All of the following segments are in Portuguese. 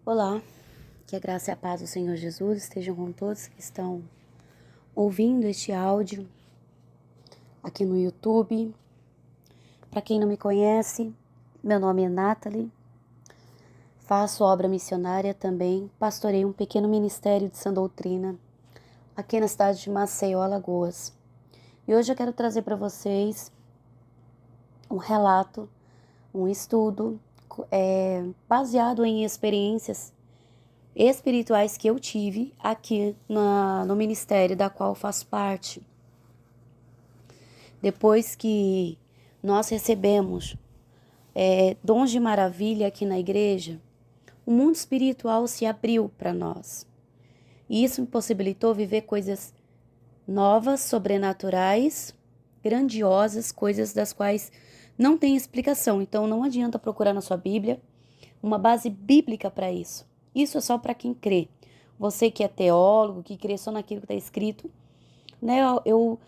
Olá, que a graça e a paz do Senhor Jesus estejam com todos que estão ouvindo este áudio aqui no YouTube. Para quem não me conhece, meu nome é Nathalie, faço obra missionária também, pastorei um pequeno ministério de sã doutrina aqui na cidade de Maceió, Alagoas. E hoje eu quero trazer para vocês um relato, um estudo baseado em experiências espirituais que eu tive aqui no ministério da qual faço parte. Depois que nós recebemos dons de maravilha aqui na igreja, o mundo espiritual se abriu para nós. E isso me possibilitou viver coisas novas, sobrenaturais, grandiosas, coisas das quais não tem explicação. Então não adianta procurar na sua Bíblia uma base bíblica para isso. Isso é só para quem crê. Você que é teólogo, que crê só naquilo que está escrito, né? Eu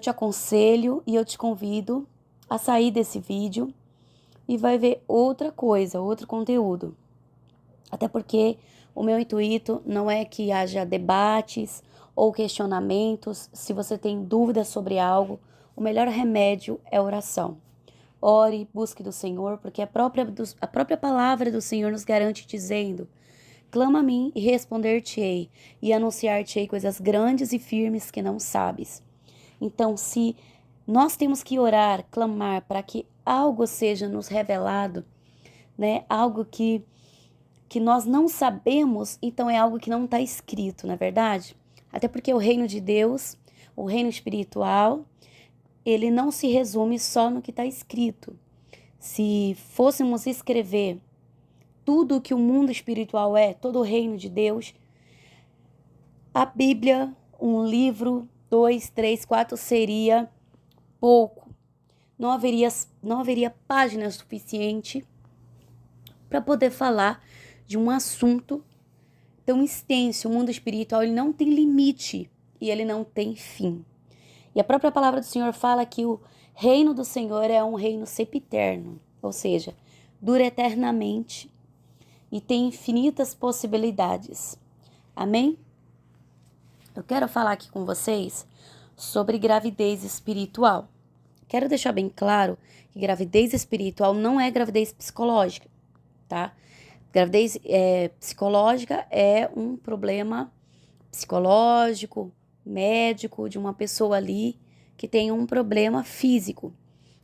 te aconselho e eu te convido a sair desse vídeo e vai ver outra coisa, outro conteúdo. Até porque o meu intuito não é que haja debates ou questionamentos. Se você tem dúvidas sobre algo, o melhor remédio é oração. Ore, busque do Senhor, porque a própria palavra do Senhor nos garante dizendo: clama a mim e responder-te-ei, e anunciar-te-ei coisas grandes e firmes que não sabes. Então, se nós temos que orar, clamar para que algo seja nos revelado, né? Algo que nós não sabemos, então é algo que não está escrito, não é verdade? Até porque o reino de Deus, o reino espiritual, ele não se resume só no que está escrito. Se fôssemos escrever tudo o que o mundo espiritual é, todo o reino de Deus, a Bíblia, um livro, 2, 3, 4 seria pouco. Não haveria página suficiente para poder falar de um assunto tão extenso. O mundo espiritual ele não tem limite e ele não tem fim. E a própria palavra do Senhor fala que o reino do Senhor é um reino sempiterno, ou seja, dura eternamente e tem infinitas possibilidades. Amém? Eu quero falar aqui com vocês sobre gravidez espiritual. Quero deixar bem claro que gravidez espiritual não é gravidez psicológica, tá? Gravidez psicológica é um problema psicológico, médico, de uma pessoa ali que tem um problema físico.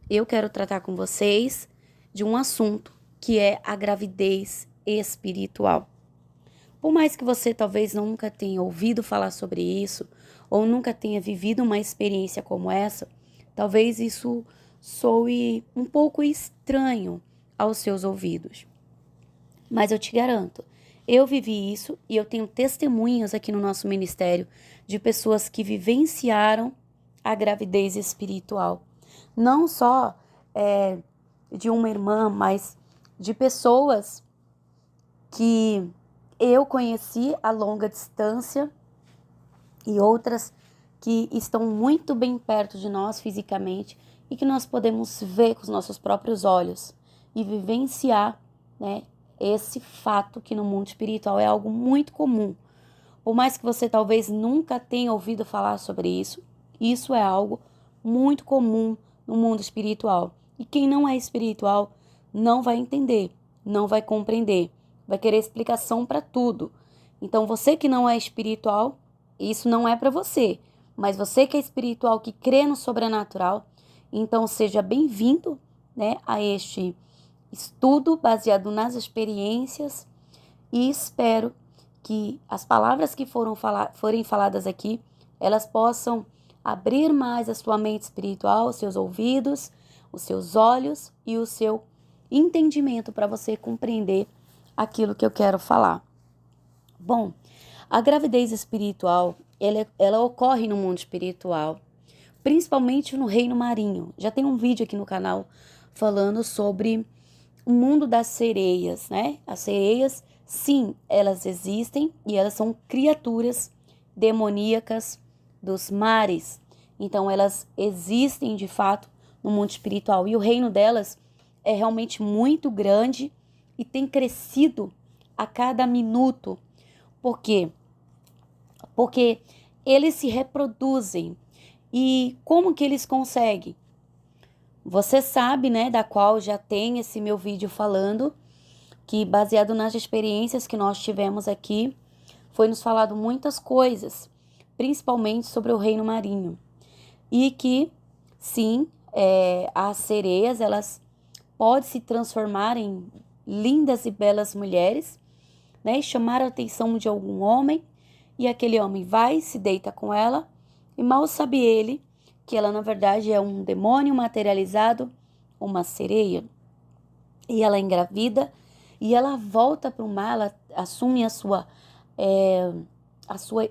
Eu quero tratar com vocês de um assunto que é a gravidez espiritual. Por mais que você talvez nunca tenha ouvido falar sobre isso, ou nunca tenha vivido uma experiência como essa, talvez isso soe um pouco estranho aos seus ouvidos. Mas eu te garanto, eu vivi isso e eu tenho testemunhas aqui no nosso ministério de pessoas que vivenciaram a gravidez espiritual. Não só de uma irmã, mas de pessoas que eu conheci a longa distância e outras que estão muito bem perto de nós fisicamente e que nós podemos ver com os nossos próprios olhos e vivenciar, né, esse fato que no mundo espiritual é algo muito comum. Por mais que você talvez nunca tenha ouvido falar sobre isso, isso é algo muito comum no mundo espiritual. E quem não é espiritual não vai entender, não vai compreender, vai querer explicação para tudo. Então você que não é espiritual, isso não é para você. Mas você que é espiritual, que crê no sobrenatural, então seja bem-vindo, né, a este estudo baseado nas experiências e espero que as palavras que forem faladas aqui, elas possam abrir mais a sua mente espiritual, os seus ouvidos, os seus olhos e o seu entendimento para você compreender aquilo que eu quero falar. Bom, a gravidez espiritual, ela ocorre no mundo espiritual, principalmente no reino marinho. Já tem um vídeo aqui no canal falando sobre o mundo das sereias, né? As sereias, sim, elas existem e elas são criaturas demoníacas dos mares. Então, elas existem de fato no mundo espiritual e o reino delas é realmente muito grande e tem crescido a cada minuto. Por quê? Porque eles se reproduzem. E como que eles conseguem? Você sabe, né, da qual já tem esse meu vídeo falando, que baseado nas experiências que nós tivemos aqui, foi nos falado muitas coisas, principalmente sobre o reino marinho. E que, sim, as sereias, elas podem se transformar em lindas e belas mulheres, né, e chamar a atenção de algum homem, e aquele homem vai, se deita com ela, e mal sabe ele que ela, na verdade, é um demônio materializado, uma sereia. E ela engravida, e ela volta para o mar, ela assume a sua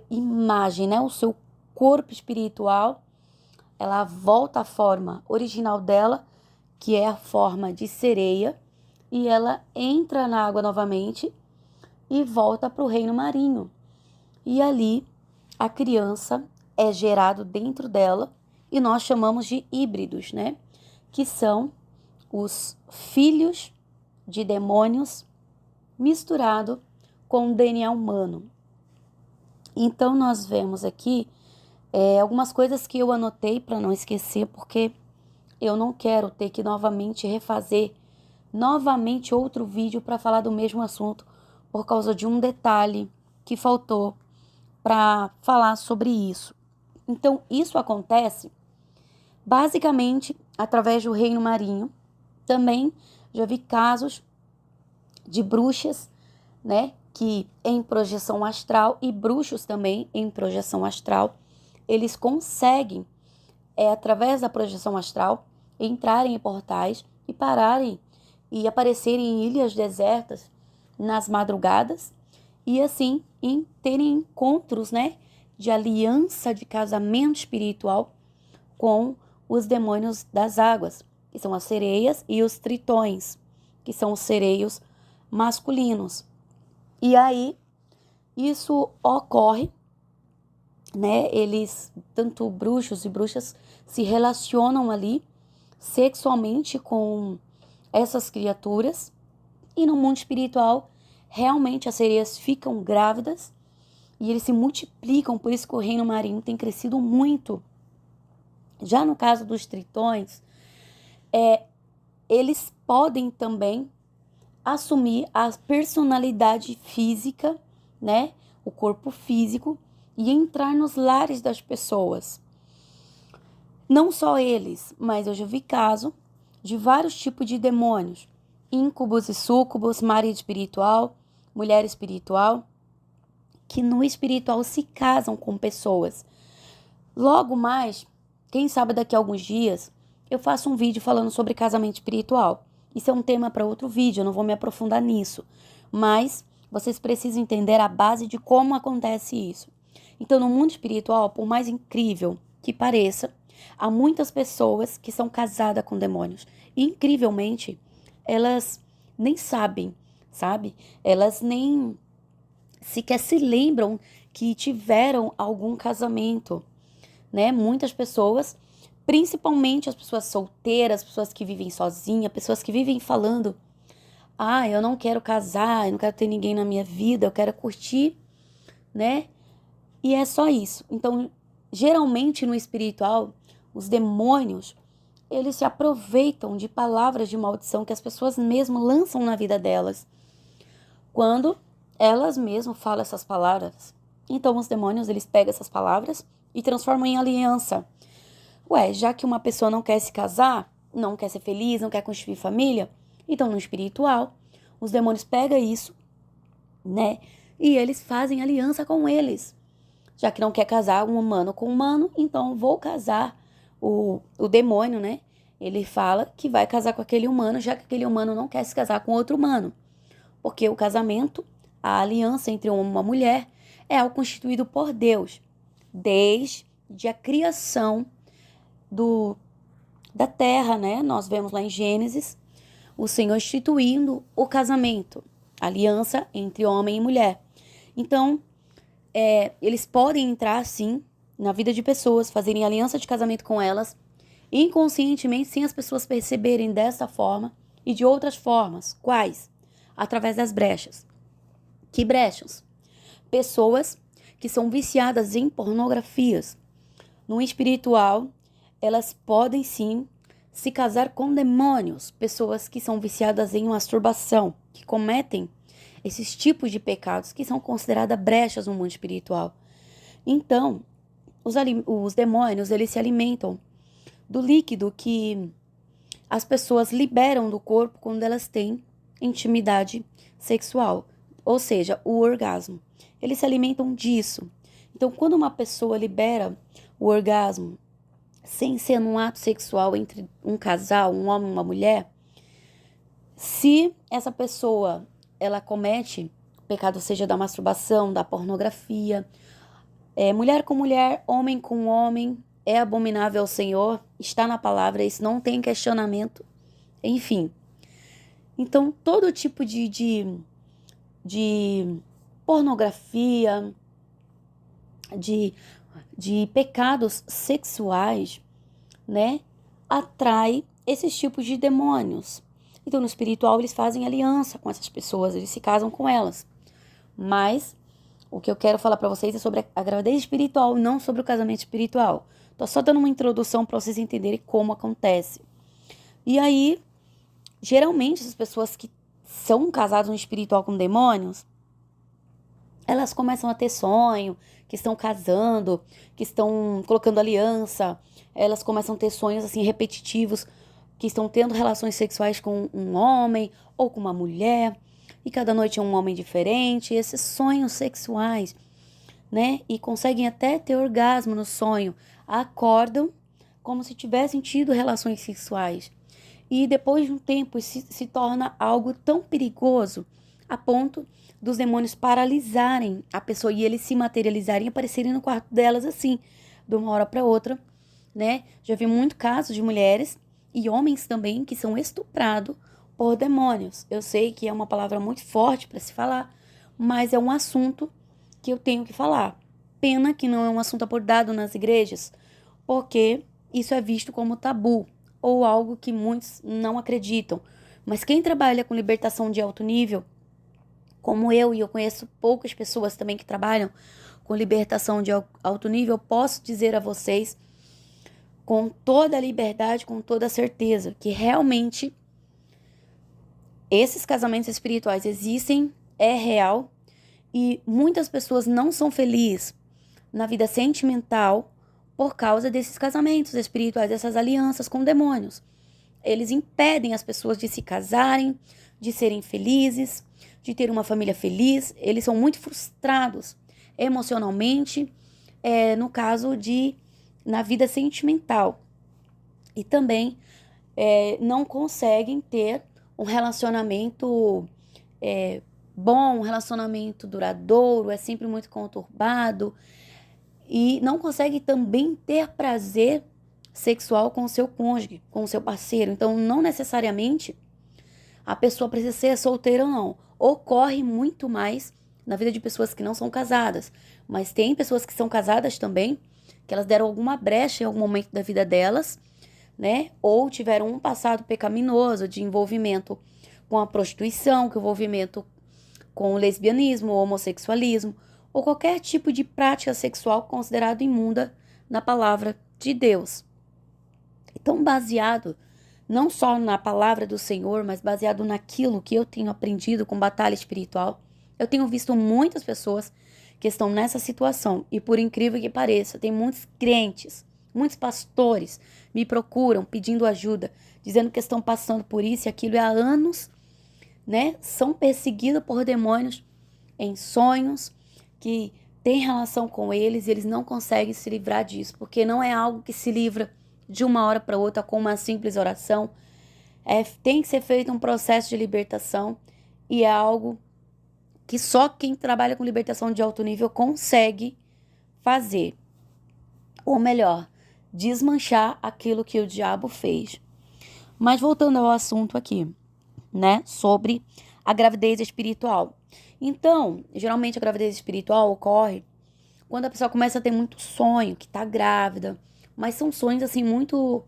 imagem, né? O seu corpo espiritual. Ela volta à forma original dela, que é a forma de sereia, e ela entra na água novamente e volta para o reino marinho. E ali a criança é gerado dentro dela, e nós chamamos de híbridos, né? Que são os filhos de demônios misturado com o DNA humano. Então nós vemos aqui algumas coisas que eu anotei para não esquecer, porque eu não quero ter que novamente refazer novamente outro vídeo para falar do mesmo assunto por causa de um detalhe que faltou para falar sobre isso. Então isso acontece basicamente através do reino marinho. Também já vi casos de bruxas, né, que em projeção astral, e bruxos também em projeção astral, eles conseguem, através da projeção astral, entrarem em portais e pararem e aparecerem em ilhas desertas nas madrugadas, e assim terem encontros, né, de aliança de casamento espiritual com os demônios das águas, que são as sereias, e os tritões, que são os sereios masculinos. E aí, isso ocorre, né? Eles, tanto bruxos e bruxas, se relacionam ali sexualmente com essas criaturas. E no mundo espiritual, realmente as sereias ficam grávidas e eles se multiplicam, por isso que o reino marinho tem crescido muito. Já no caso dos tritões, eles podem também assumir a personalidade física, né? O corpo físico, e entrar nos lares das pessoas. Não só eles, mas eu já vi caso de vários tipos de demônios. Íncubos e súcubos, marido espiritual, mulher espiritual, que no espiritual se casam com pessoas. Logo mais, quem sabe daqui a alguns dias, eu faço um vídeo falando sobre casamento espiritual. Isso é um tema para outro vídeo, eu não vou me aprofundar nisso. Mas vocês precisam entender a base de como acontece isso. Então, no mundo espiritual, por mais incrível que pareça, há muitas pessoas que são casadas com demônios. E, incrivelmente, elas nem sabem, sabe? Elas nem sequer se lembram que tiveram algum casamento, né? Muitas pessoas, principalmente as pessoas solteiras, pessoas que vivem sozinhas, pessoas que vivem falando: ah, eu não quero casar, eu não quero ter ninguém na minha vida, eu quero curtir, né? E é só isso. Então, geralmente no espiritual, os demônios, eles se aproveitam de palavras de maldição que as pessoas mesmo lançam na vida delas, quando elas mesmas falam essas palavras. Então, os demônios, eles pegam essas palavras e transformam em aliança. Ué, já que uma pessoa não quer se casar, não quer ser feliz, não quer constituir família, então no espiritual, os demônios pegam isso, né? E eles fazem aliança com eles. Já que não quer casar um humano com humano, então vou casar o demônio, né? Ele fala que vai casar com aquele humano, já que aquele humano não quer se casar com outro humano. Porque o casamento, a aliança entre um homem e uma mulher, é algo constituído por Deus, desde a criação da terra, né? Nós vemos lá em Gênesis, o Senhor instituindo o casamento, aliança entre homem e mulher. Então, eles podem entrar, sim, na vida de pessoas, fazerem aliança de casamento com elas, inconscientemente, sem as pessoas perceberem dessa forma e de outras formas. Quais? Através das brechas. Que brechas? Pessoas que são viciadas em pornografias. No espiritual, elas podem sim se casar com demônios. Pessoas que são viciadas em masturbação, que cometem esses tipos de pecados que são consideradas brechas no mundo espiritual. Então, os demônios, eles se alimentam do líquido que as pessoas liberam do corpo quando elas têm intimidade sexual, ou seja, o orgasmo. Eles se alimentam disso. Então, quando uma pessoa libera o orgasmo, sem ser num ato sexual entre um casal, um homem e uma mulher, se essa pessoa, ela comete o pecado, seja da masturbação, da pornografia, mulher com mulher, homem com homem, é abominável ao Senhor, está na palavra, isso não tem questionamento, enfim. Então, todo tipo de pornografia, de pecados sexuais, né, atrai esses tipos de demônios. Então, no espiritual, eles fazem aliança com essas pessoas, eles se casam com elas. Mas o que eu quero falar para vocês é sobre a gravidez espiritual, não sobre o casamento espiritual. Tô só dando uma introdução para vocês entenderem como acontece. E aí, geralmente, essas pessoas que são casadas no espiritual com demônios, elas começam a ter sonho, que estão casando, que estão colocando aliança, elas começam a ter sonhos assim repetitivos, que estão tendo relações sexuais com um homem ou com uma mulher, e cada noite é um homem diferente, esses sonhos sexuais, né? E conseguem até ter orgasmo no sonho, acordam como se tivessem tido relações sexuais. E depois de um tempo se torna algo tão perigoso a ponto dos demônios paralisarem a pessoa e eles se materializarem e aparecerem no quarto delas assim, de uma hora para outra, né? Já vi muito casos de mulheres e homens também que são estuprados por demônios. Eu sei que é uma palavra muito forte para se falar, mas é um assunto que eu tenho que falar. Pena que não é um assunto abordado nas igrejas, porque isso é visto como tabu ou algo que muitos não acreditam. Mas quem trabalha com libertação de alto nível, como eu, e eu conheço poucas pessoas também que trabalham com libertação de alto nível, eu posso dizer a vocês com toda a liberdade, com toda a certeza, que realmente esses casamentos espirituais existem, é real, e muitas pessoas não são felizes na vida sentimental por causa desses casamentos espirituais, dessas alianças com demônios. Eles impedem as pessoas de se casarem, de serem felizes, de ter uma família feliz. Eles são muito frustrados emocionalmente, no caso na vida sentimental. E também não conseguem ter um relacionamento bom, um relacionamento duradouro, é sempre muito conturbado. E não consegue também ter prazer sexual com o seu cônjuge, com o seu parceiro. Então, não necessariamente a pessoa precisa ser solteira ou não. Ocorre muito mais na vida de pessoas que não são casadas. Mas tem pessoas que são casadas também, que elas deram alguma brecha em algum momento da vida delas, né? Ou tiveram um passado pecaminoso de envolvimento com a prostituição, com envolvimento com o lesbianismo, o homossexualismo, ou qualquer tipo de prática sexual considerada imunda na palavra de Deus. Então, baseado não só na palavra do Senhor, mas baseado naquilo que eu tenho aprendido com batalha espiritual, eu tenho visto muitas pessoas que estão nessa situação. E por incrível que pareça, tem muitos crentes, muitos pastores me procuram pedindo ajuda, dizendo que estão passando por isso e aquilo há anos, né? São perseguidos por demônios em sonhos, que tem relação com eles e eles não conseguem se livrar disso, porque não é algo que se livra de uma hora para outra com uma simples oração. Tem que ser feito um processo de libertação e é algo que só quem trabalha com libertação de alto nível consegue fazer. Ou melhor, desmanchar aquilo que o diabo fez. Mas voltando ao assunto aqui, né, sobre a gravidez espiritual. Então, geralmente a gravidez espiritual ocorre quando a pessoa começa a ter muito sonho, que tá grávida, mas são sonhos assim muito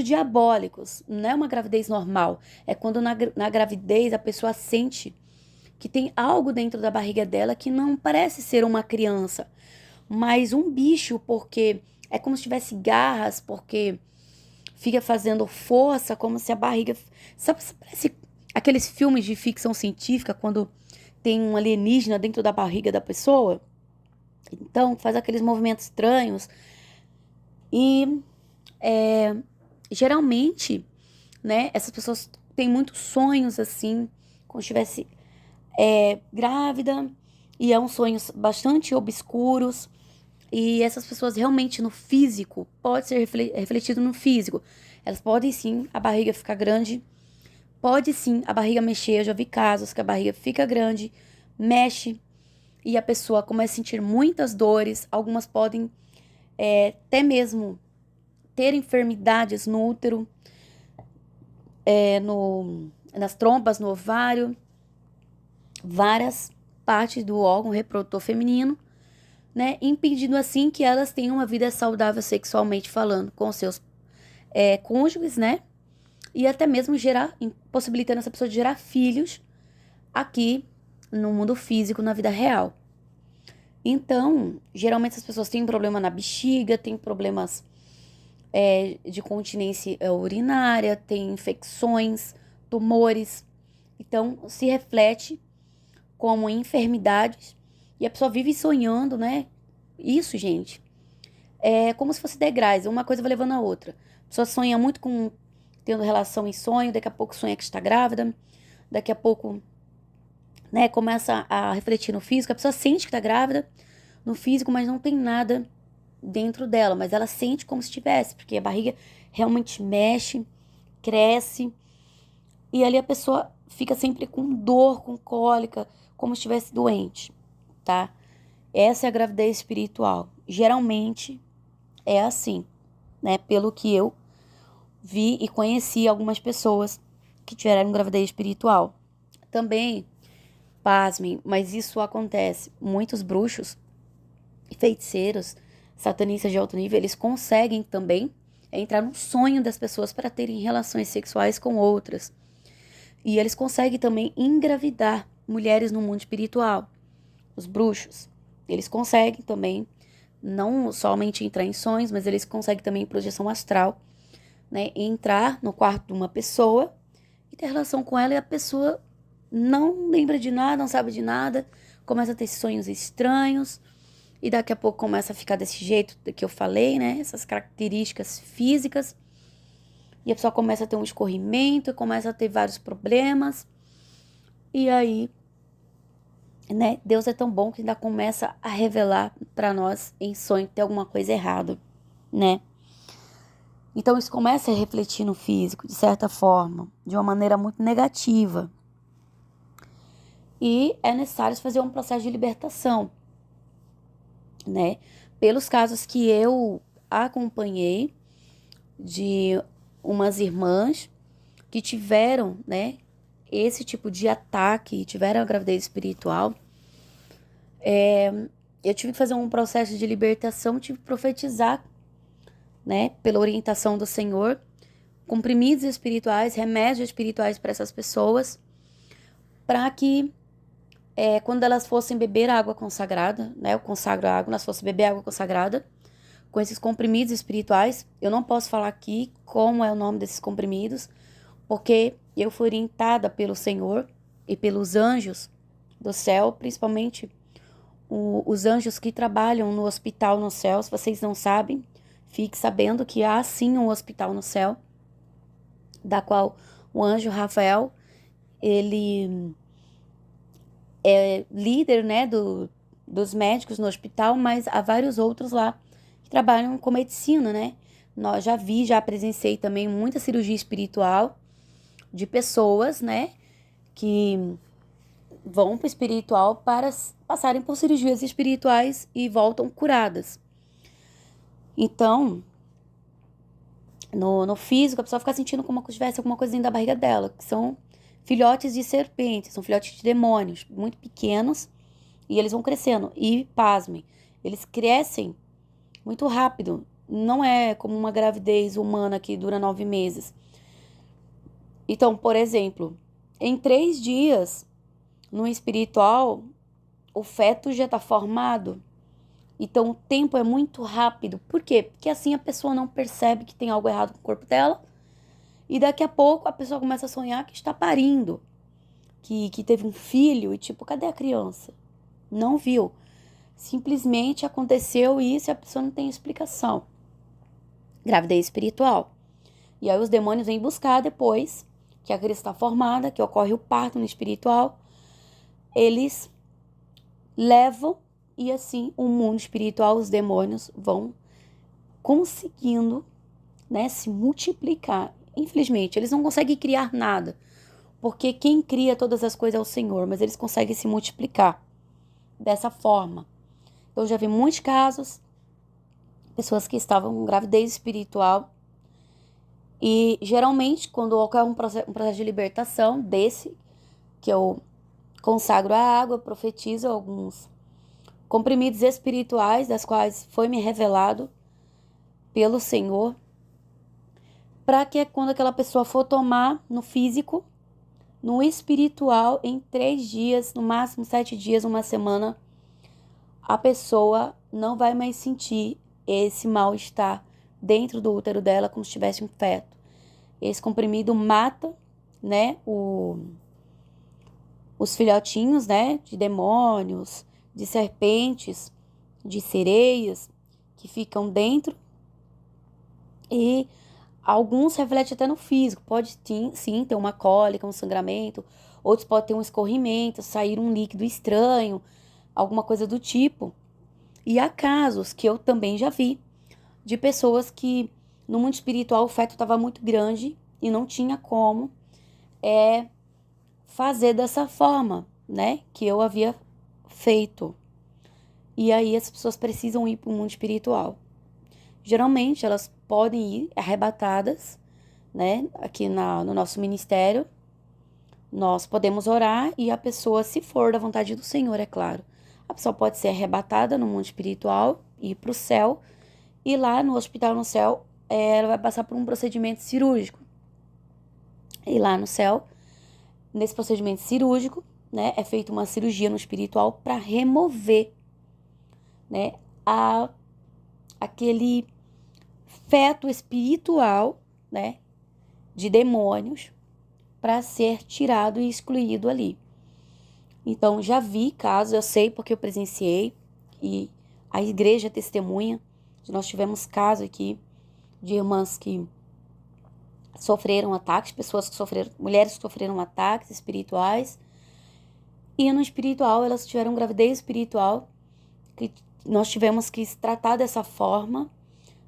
diabólicos, não é uma gravidez normal. É quando na gravidez a pessoa sente que tem algo dentro da barriga dela que não parece ser uma criança, mas um bicho, porque é como se tivesse garras, porque fica fazendo força, como se a barriga... Sabe, parece aqueles filmes de ficção científica, quando tem um alienígena dentro da barriga da pessoa? Então, faz aqueles movimentos estranhos. E, geralmente, né, essas pessoas têm muitos sonhos, assim, como se estivesse grávida, e é uns sonhos bastante obscuros. E essas pessoas realmente no físico, pode ser refletido no físico. Elas podem sim, a barriga ficar grande, pode sim a barriga mexer. Eu já vi casos que a barriga fica grande, mexe, e a pessoa começa a sentir muitas dores. Algumas podem até mesmo ter enfermidades no útero, nas trompas, no ovário, várias partes do órgão reprodutor feminino, né, impedindo assim que elas tenham uma vida saudável sexualmente falando com seus cônjuges, né, e até mesmo possibilitando essa pessoa de gerar filhos aqui no mundo físico, na vida real. Então, geralmente essas pessoas têm problema na bexiga, têm problemas de continência urinária, têm infecções, tumores. Então, se reflete como enfermidades e a pessoa vive sonhando, né? Isso, gente, é como se fosse degraus, uma coisa vai levando a outra. A pessoa sonha muito com tendo relação em sonho, daqui a pouco sonha que está grávida, daqui a pouco, né, começa a refletir no físico, a pessoa sente que está grávida no físico, mas não tem nada dentro dela, mas ela sente como se tivesse, porque a barriga realmente mexe, cresce, e ali a pessoa fica sempre com dor, com cólica, como se estivesse doente, tá? Essa é a gravidez espiritual. Geralmente é assim, né? Pelo que eu vi e conheci algumas pessoas que tiveram gravidez espiritual. Também, pasmem, mas isso acontece. Muitos bruxos e feiticeiros, satanistas de alto nível, eles conseguem também entrar no sonho das pessoas para terem relações sexuais com outras. E eles conseguem também engravidar mulheres no mundo espiritual. Os bruxos, eles conseguem também não somente entrar em sonhos, mas eles conseguem também em projeção astral, né, entrar no quarto de uma pessoa e ter relação com ela, e a pessoa não lembra de nada, não sabe de nada, começa a ter sonhos estranhos, e daqui a pouco começa a ficar desse jeito que eu falei, né, essas características físicas, e a pessoa começa a ter um escorrimento, começa a ter vários problemas, e aí, né, Deus é tão bom que ainda começa a revelar para nós em sonho que tem alguma coisa errada, né? Então isso começa a refletir no físico, de certa forma, de uma maneira muito negativa. E é necessário fazer um processo de libertação, né? Pelos casos que eu acompanhei de umas irmãs que tiveram, né, esse tipo de ataque, tiveram a gravidez espiritual, eu tive que fazer um processo de libertação, tive que profetizar, né, pela orientação do Senhor, comprimidos espirituais, remédios espirituais para essas pessoas, para que quando elas fossem beber água consagrada, né, eu consagro a água, elas fossem beber água consagrada, com esses comprimidos espirituais. Eu não posso falar aqui como é o nome desses comprimidos, porque eu fui orientada pelo Senhor e pelos anjos do céu, principalmente os anjos que trabalham no hospital no céu. Se vocês não sabem, fique sabendo que há sim um hospital no céu, da qual o anjo Rafael, ele é líder, né, dos médicos no hospital, mas há vários outros lá que trabalham com medicina, né? Já presenciei também muita cirurgia espiritual de pessoas, né, que vão para o espiritual para passarem por cirurgias espirituais e voltam curadas. Então, no físico, a pessoa fica sentindo como se tivesse alguma coisa dentro da barriga dela, que são filhotes de serpentes, são filhotes de demônios, muito pequenos, e eles vão crescendo. E, pasmem, eles crescem muito rápido. Não é como uma gravidez humana que dura 9 meses. Então, por exemplo, em 3 dias, No espiritual, o feto já está formado. Então, o tempo é muito rápido. Por quê? Porque assim a pessoa não percebe que tem algo errado com o corpo dela. E daqui a pouco a pessoa começa a sonhar que está parindo. Que teve um filho e tipo, cadê a criança? Não viu. Simplesmente aconteceu isso e a pessoa não tem explicação. Gravidez espiritual. E aí os demônios vêm buscar depois que a criança está formada, que ocorre o parto no espiritual. Eles levam e assim o mundo espiritual, os demônios vão conseguindo, né, se multiplicar. Infelizmente, eles não conseguem criar nada, porque quem cria todas as coisas é o Senhor, mas eles conseguem se multiplicar dessa forma. Eu já vi muitos casos, pessoas que estavam com gravidez espiritual, e geralmente quando ocorre um processo de libertação desse, que eu consagro a água, profetizo alguns comprimidos espirituais, das quais foi me revelado pelo Senhor, para que quando aquela pessoa for tomar no físico, no espiritual, em 3 dias, no máximo 7 dias, uma semana, a pessoa não vai mais sentir esse mal-estar dentro do útero dela como se tivesse um feto. Esse comprimido mata, né, os filhotinhos, né, de demônios, de serpentes, de sereias que ficam dentro, e alguns refletem até no físico. Pode sim ter uma cólica, um sangramento, outros podem ter um escorrimento, sair um líquido estranho, alguma coisa do tipo. E há casos que eu também já vi de pessoas que no mundo espiritual o feto estava muito grande e não tinha como fazer dessa forma, né, que eu havia feito. E aí as pessoas precisam ir para o mundo espiritual. Geralmente elas podem ir arrebatadas, né, aqui no nosso ministério. Nós podemos orar e a pessoa, se for da vontade do Senhor, é claro, a pessoa pode ser arrebatada no mundo espiritual, ir para o céu, e lá no hospital no céu, ela vai passar por um procedimento cirúrgico. E lá no céu, nesse procedimento cirúrgico, né, é feita uma cirurgia no espiritual para remover, né, aquele feto espiritual, né, de demônios, para ser tirado e excluído ali. Então, já vi casos, eu sei porque eu presenciei, e a igreja testemunha. Nós tivemos casos aqui de irmãs que sofreram ataques, pessoas que sofreram, mulheres que sofreram ataques espirituais, e no espiritual elas tiveram gravidez espiritual, que nós tivemos que tratar dessa forma,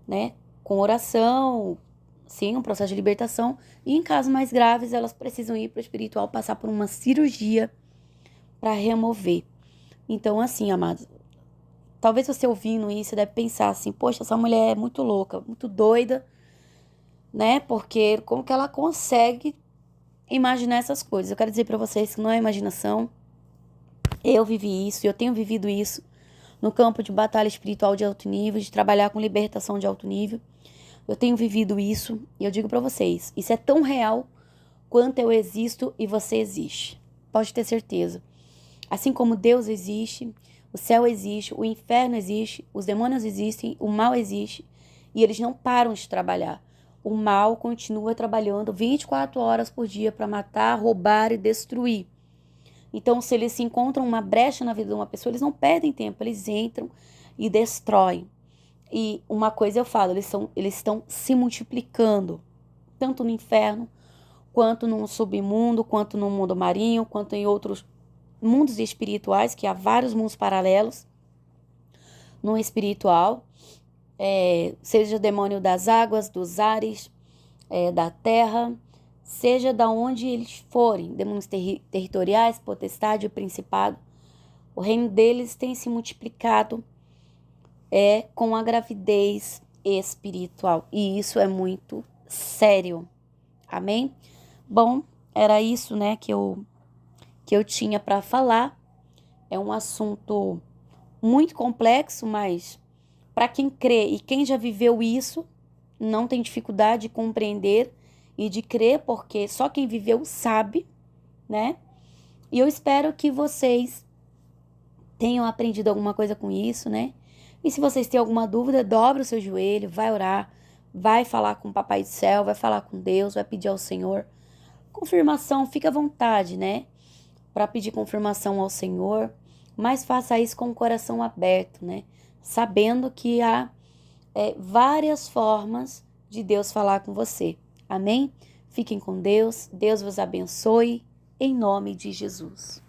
né, com oração, sim, um processo de libertação, e em casos mais graves elas precisam ir para o espiritual, passar por uma cirurgia para remover. Então, assim, amados, talvez você ouvindo isso deve pensar assim, poxa, essa mulher é muito louca, muito doida, né? Porque como que ela consegue imaginar essas coisas? Eu quero dizer para vocês que não é imaginação. Eu vivi isso, eu tenho vivido isso no campo de batalha espiritual de alto nível, de trabalhar com libertação de alto nível. Eu tenho vivido isso e eu digo para vocês, isso é tão real quanto eu existo e você existe. Pode ter certeza. Assim como Deus existe, o céu existe, o inferno existe, os demônios existem, o mal existe e eles não param de trabalhar. O mal continua trabalhando 24 horas por dia para matar, roubar e destruir. Então, se eles se encontram uma brecha na vida de uma pessoa, eles não perdem tempo, eles entram e destroem. E uma coisa eu falo, eles estão se multiplicando, tanto no inferno, quanto no submundo, quanto no mundo marinho, quanto em outros mundos espirituais, que há vários mundos paralelos no espiritual, seja o demônio das águas, dos ares, da terra, seja da onde eles forem, demônios territoriais, potestade, principado, o reino deles tem se multiplicado com a gravidez espiritual, e isso é muito sério, amém? Bom, era isso, né, que eu tinha para falar. É um assunto muito complexo, mas para quem crê e quem já viveu isso, não tem dificuldade de compreender e de crer, porque só quem viveu sabe, né? E eu espero que vocês tenham aprendido alguma coisa com isso, né? E se vocês têm alguma dúvida, dobra o seu joelho, vai orar, vai falar com o Papai do Céu, vai falar com Deus, vai pedir ao Senhor. Confirmação, fica à vontade, né? Para pedir confirmação ao Senhor, mas faça isso com o coração aberto, né? Sabendo que há várias formas de Deus falar com você. Amém? Fiquem com Deus, Deus vos abençoe, em nome de Jesus.